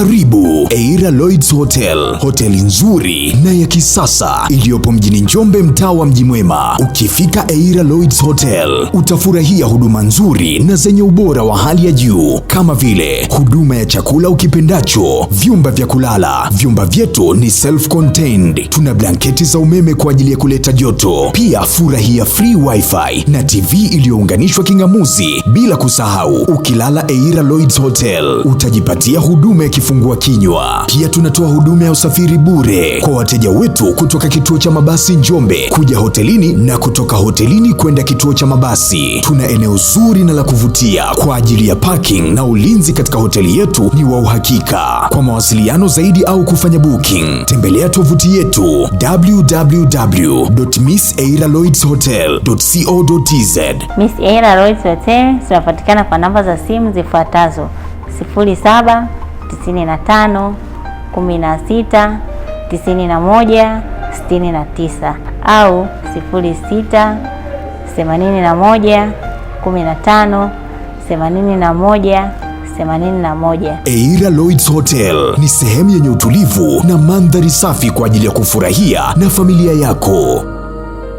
Karibu Eira Lloyd's Hotel, hoteli nzuri na ya kisasa iliyopo mjini Njombe, mtaa wa Mji Mwema. Ukifika Eira Lloyd's Hotel, utafurahia huduma nzuri na zenye ubora wa hali ya juu, kama vile huduma ya chakula ukipendacho, vyumba vya kulala. Vyumba vyetu ni self-contained. Tuna blanketi za umeme kwa ajili ya kuleta joto. Pia furahia free wifi na TV iliyounganishwa kingamuzi. Bila kusahau, ukilala Eira Lloyd's Hotel, utajipatia huduma ya kifungua kinywa. Pia tunatoa huduma ya usafiri bure kwa wateja wetu kutoka kituo cha mabasi Njombe kuja hotelini na kutoka hotelini kwenda kituo cha mabasi. Tuna eneo zuri na la kuvutia kwa ajili ya parking, na ulinzi katika hoteli yetu ni wa uhakika. Kwa mawasiliano zaidi au kufanya booking, tembelea tovuti yetu www.misseiralloydshotel.co.tz. Miss Eira Lloyd's Hotel tunapatikana kwa namba za simu zifuatazo: 07 95 16 91 69 au 06 81 15 81 81. Eira Lloyd's Hotel ni sehemu yenye utulivu na mandhari safi kwa ajili ya kufurahia na familia yako.